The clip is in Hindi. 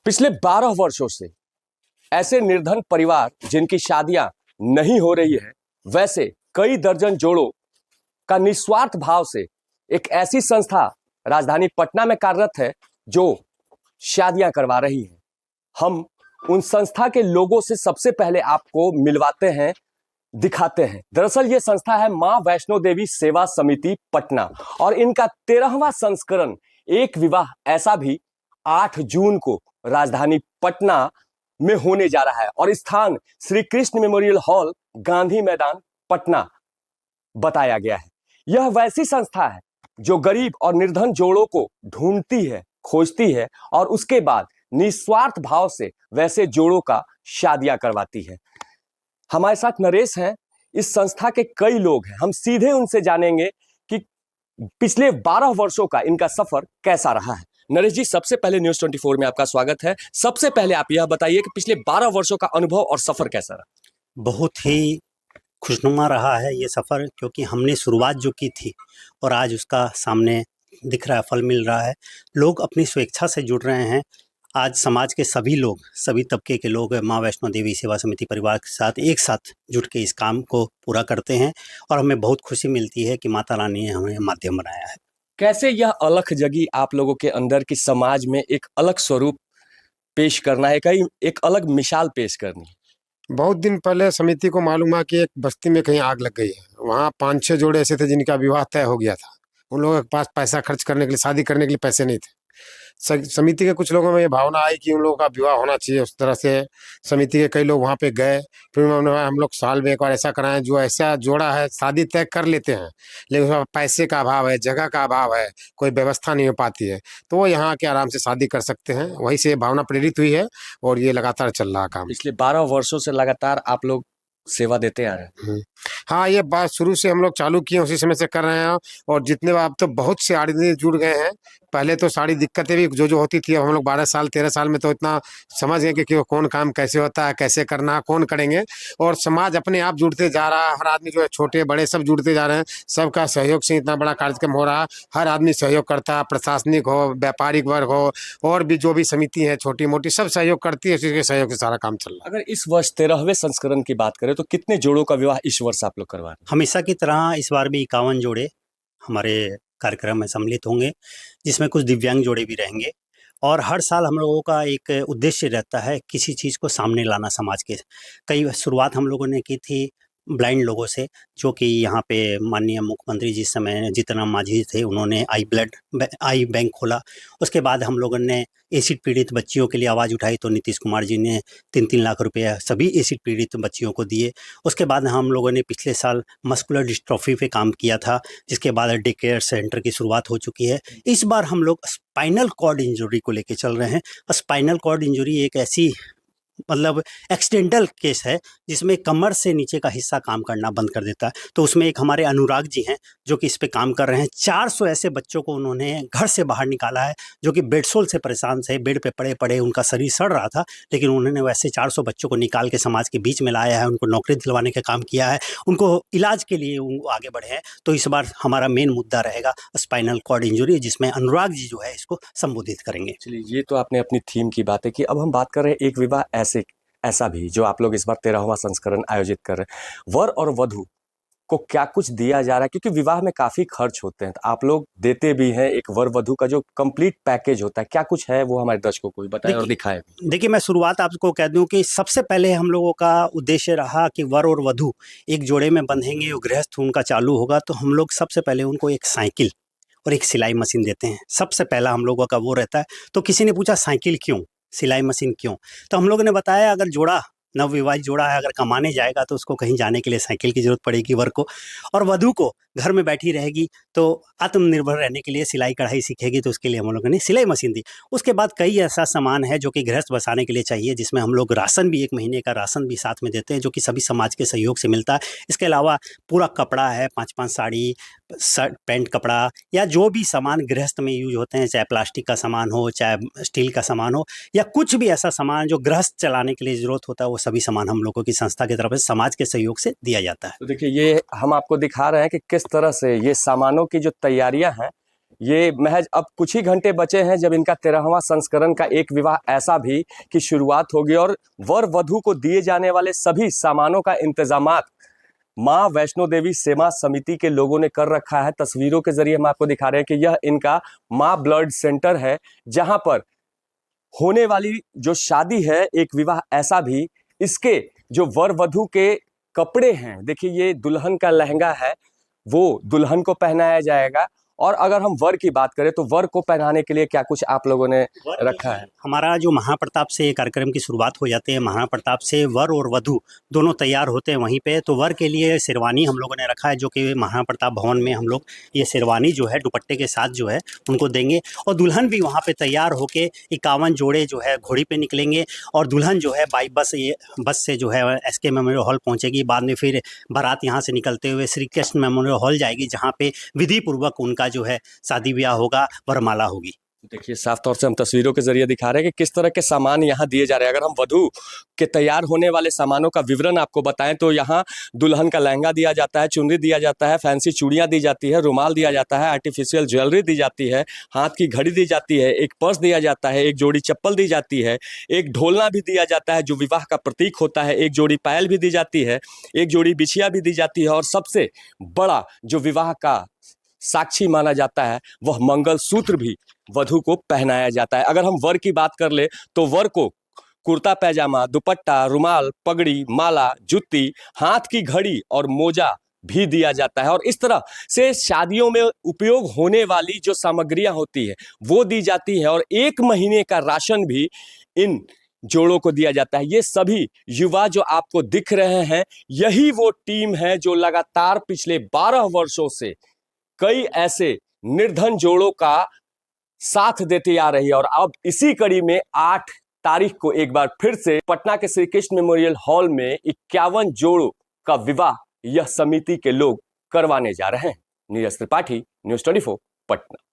पिछले 12 वर्षों से ऐसे निर्धन परिवार जिनकी शादियां नहीं हो रही है, वैसे कई दर्जन जोड़ों का निस्वार्थ भाव से एक ऐसी संस्था राजधानी पटना में कार्यरत है जो शादियां करवा रही है। हम उन संस्था के लोगों से सबसे पहले आपको मिलवाते हैं, दिखाते हैं। दरअसल ये संस्था है मां वैष्णो देवी सेवा समिति पटना और इनका 13वां संस्करण एक विवाह ऐसा भी 8 जून को राजधानी पटना में होने जा रहा है और स्थान श्री कृष्ण मेमोरियल हॉल, गांधी मैदान, पटना बताया गया है। यह वैसी संस्था है जो गरीब और निर्धन जोड़ों को ढूंढती है, खोजती है और उसके बाद निस्वार्थ भाव से वैसे जोड़ों का शादियां करवाती है। हमारे साथ नरेश हैं, इस संस्था के कई लोग हैं। हम सीधे उनसे जानेंगे कि पिछले 12 वर्षों का इनका सफर कैसा रहा है। नरेश जी, सबसे पहले न्यूज़ 24 में आपका स्वागत है। सबसे पहले आप यह बताइए कि पिछले 12 वर्षों का अनुभव और सफर कैसा रहा? बहुत ही खुशनुमा रहा है ये सफ़र, क्योंकि हमने शुरुआत जो की थी और आज उसका सामने दिख रहा है, फल मिल रहा है। लोग अपनी स्वेच्छा से जुड़ रहे हैं। आज समाज के सभी लोग, सभी तबके के लोग माँ वैष्णो देवी सेवा समिति परिवार के साथ एक साथ जुट के इस काम को पूरा करते हैं और हमें बहुत खुशी मिलती है कि माता रानी ने हमें माध्यम बनाया है। कैसे यह अलख जगी आप लोगों के अंदर कि समाज में एक अलग स्वरूप पेश करना है, कहीं एक अलग मिसाल पेश करनी है? बहुत दिन पहले समिति को मालूम हुआ कि एक बस्ती में कहीं आग लग गई है। वहाँ 5-6 जोड़े ऐसे थे जिनका विवाह तय हो गया था। उन लोगों के पास पैसा खर्च करने के लिए, शादी करने के लिए पैसे नहीं थे। समिति के कुछ लोगों में ये भावना आई कि उन लोगों का विवाह होना चाहिए। उस तरह से समिति के कई लोग वहाँ पे गए। फिर उन्होंने हम लोग साल में एक बार ऐसा कराएं जो ऐसा जोड़ा है शादी तय कर लेते हैं, लेकिन उसमें पैसे का अभाव है, जगह का अभाव है, कोई व्यवस्था नहीं हो पाती है, तो वो यहाँ के आराम से शादी कर सकते हैं। वहीं से भावना प्रेरित हुई है और ये लगातार चल रहा काम। पिछले 12 वर्षों से लगातार आप लोग सेवा देते आ रहे हैं। हाँ, ये बात शुरू से हम लोग चालू किए, उसी समय से कर रहे हैं। और जितने अब तो बहुत से आदमी जुड़ गए हैं। पहले तो सारी दिक्कतें भी जो होती थी, अब हम लोग 12 साल 13 साल में तो इतना समझ गए कि कौन काम कैसे होता है, कैसे करना है, कौन करेंगे। और समाज अपने आप जुड़ते जा रहा है। हर आदमी जो है, छोटे बड़े सब जुड़ते जा रहे हैं। सबका सहयोग से इतना बड़ा कार्यक्रम हो रहा है। हर आदमी सहयोग करता है, प्रशासनिक हो, व्यापारिक वर्ग हो, और भी जो भी समिति है छोटी मोटी, सब सहयोग करती है। उसी के सहयोग से सारा काम चल रहा है। अगर इस वर्ष 13वें संस्करण की बात करें तो कितने जोड़ों का विवाह इस वर्ष आप लोग करवा रहे हैं? हमेशा की तरह इस बार भी 51 जोड़े हमारे कार्यक्रम में सम्मिलित होंगे, जिसमें कुछ दिव्यांग जोड़े भी रहेंगे। और हर साल हम लोगों का एक उद्देश्य रहता है किसी चीज़ को सामने लाना समाज के। कई शुरुआत हम लोगों ने की थी ब्लाइंड लोगों से, जो कि यहाँ पे माननीय मुख्यमंत्री जिस समय जीतन मांझी थे, उन्होंने आई बैंक खोला। उसके बाद हम लोगों ने एसिड पीड़ित बच्चियों के लिए आवाज़ उठाई, तो नीतीश कुमार जी ने 3-3 लाख रुपए सभी एसिड पीड़ित बच्चियों को दिए। उसके बाद हम लोगों ने पिछले साल मस्कुलर डिस्ट्रॉफी पे काम किया था, जिसके बाद डे केयर सेंटर की शुरुआत हो चुकी है। इस बार हम लोग स्पाइनल कॉर्ड इंजरी को लेके चल रहे हैं। स्पाइनल कॉर्ड इंजरी एक ऐसी एक्सीडेंटल केस है जिसमें कमर से नीचे का हिस्सा काम करना बंद कर देता है। तो उसमें एक हमारे अनुराग जी हैं जो कि इस पे काम कर रहे हैं। 400 ऐसे बच्चों को उन्होंने घर से बाहर निकाला है जो कि बेडसोल से परेशान थे, बेड पे पड़े पड़े उनका शरीर सड़ रहा था, लेकिन उन्होंने वैसे 400 बच्चों को निकाल के समाज के बीच में लाया है, उनको नौकरी दिलवाने का काम किया है, उनको इलाज के लिए वो आगे बढ़े हैं। तो इस बार हमारा मेन मुद्दा रहेगा स्पाइनल कॉर्ड इंजरी, जिसमें अनुराग जी जो है इसको संबोधित करेंगे। चलिए, ये तो आपने अपनी थीम की बातें की। अब हम बात कर रहे हैं एक विवाह ऐसा भी जो आप लोग इस बार 13वां संस्करण आयोजित कर रहे हैं। वर और वधू को क्या कुछ दिया जा रहा है, क्योंकि विवाह में काफी खर्च होते हैं, तो आप लोग देते भी हैं। एक वर वधू का जो कंप्लीट पैकेज होता है, क्या कुछ है वो हमारे दर्शकों को भी बताएं और दिखाएं। देखिए, मैं शुरुआत आपको कह दूं कि सबसे पहले हम लोगों का उद्देश्य रहा कि वर और वधू एक जोड़े में बंधेंगे, गृहस्थ उनका चालू होगा, तो हम लोग सबसे पहले उनको एक साइकिल और एक सिलाई मशीन देते हैं। सबसे पहला हम लोगों का वो रहता है। तो किसी ने पूछा साइकिल क्यों, सिलाई मशीन क्यों? तो हम लोगों ने बताया अगर जोड़ा नवविवाहित जोड़ा है, अगर कमाने जाएगा तो उसको कहीं जाने के लिए साइकिल की जरूरत पड़ेगी वर को, और वधू को घर में बैठी रहेगी तो आत्मनिर्भर रहने के लिए सिलाई कढ़ाई सीखेगी, तो उसके लिए हम लोगों ने सिलाई मशीन दी। उसके बाद कई ऐसा सामान है जो कि गृहस्थ बसाने के लिए चाहिए, जिसमें हम लोग राशन भी, 1 महीने का राशन भी साथ में देते हैं, जो कि सभी समाज के सहयोग से मिलता है। इसके अलावा पूरा कपड़ा है, 5-5 साड़ी, शर्ट पैंट कपड़ा, या जो भी सामान गृहस्थ में यूज होते हैं, चाहे प्लास्टिक का सामान हो, चाहे स्टील का सामान हो, या कुछ भी ऐसा सामान जो गृहस्थ चलाने के लिए ज़रूरत होता है, वो सभी सामान हम लोगों की संस्था की तरफ से समाज के सहयोग से दिया जाता है। तो देखिए, ये हम आपको दिखा रहे हैं कि किस तरह से ये सामानों की जो तैयारियां हैं, ये महज अब कुछ ही घंटे बचे हैं जब इनका 13वां संस्करण का एक विवाह ऐसा भी की शुरुआत होगी और वर वधू को दिए जाने वाले सभी सामानों का इंतजामात माँ वैष्णो देवी सेवा समिति के लोगों ने कर रखा है। तस्वीरों के जरिए हम आपको दिखा रहे हैं कि यह इनका माँ ब्लड सेंटर है, जहां पर होने वाली जो शादी है, एक विवाह ऐसा भी, इसके जो वर वधू के कपड़े हैं, देखिए ये दुल्हन का लहंगा है, वो दुल्हन को पहनाया जाएगा। और अगर हम वर की बात करें तो वर को पहनाने के लिए क्या कुछ आप लोगों ने रखा है? हमारा जो महाप्रताप से कार्यक्रम की शुरुआत हो जाती है, महाप्रताप से वर और वधू दोनों तैयार होते हैं वहीं पे। तो वर के लिए शेरवानी हम लोगों ने रखा है, जो कि महाप्रताप भवन में हम लोग ये शेरवानी जो है दुपट्टे के साथ जो है उनको देंगे। और दुल्हन भी वहाँ पे तैयार होके 51 जोड़े जो है घोड़ी पे निकलेंगे और दुल्हन जो है बाई बस, ये बस से जो है SK मेमोरियल हॉल पहुँचेगी। बाद में फिर बारात यहाँ से निकलते हुए श्री कृष्ण मेमोरियल हॉल जाएगी, जहाँ पे विधि पूर्वक उनका जो है शादी ब्याह होगा, वरमाला होगी। देखिए साफ तौर से हम तस्वीरों के जरिए दिखा रहे हैं कि किस तरह के सामान यहाँ दिए जा रहे हैं। अगर हम वधू के तैयार होने वाले सामानों का विवरण आपको बताएं तो यहाँ दुल्हन का लहंगा दिया जाता है, चुनरी दिया जाता है, फैंसी चूड़ियाँ दी जाती है, रुमाल दिया जाता है, आर्टिफिशियल ज्वेलरी दी जाती है, हाथ की घड़ी दी जाती है, एक पर्स दिया जाता है, एक जोड़ी चप्पल दी जाती है, एक ढोलना भी दिया जाता है जो विवाह का प्रतीक होता है, एक जोड़ी पायल भी दी जाती है, एक जोड़ी बिछिया भी दी जाती है और सबसे बड़ा जो विवाह का साक्षी माना जाता है वह मंगलसूत्र भी वधू को पहनाया जाता है। अगर हम वर की बात कर ले तो वर को कुर्ता पैजामा, दुपट्टा, रुमाल, पगड़ी, माला, जुत्ती, हाथ की घड़ी और मोजा भी दिया जाता है। और इस तरह से शादियों में उपयोग होने वाली जो सामग्रियां होती है वो दी जाती है और 1 महीने का राशन भी इन जोड़ों को दिया जाता है। ये सभी युवा जो आपको दिख रहे हैं, यही वो टीम है जो लगातार पिछले 12 वर्षों से कई ऐसे निर्धन जोड़ों का साथ देती आ रही है। और अब इसी कड़ी में 8 तारीख को एक बार फिर से पटना के श्री कृष्ण मेमोरियल हॉल में 51 जोड़ों का विवाह यह समिति के लोग करवाने जा रहे हैं। नीरज त्रिपाठी, न्यूज़ 24, पटना।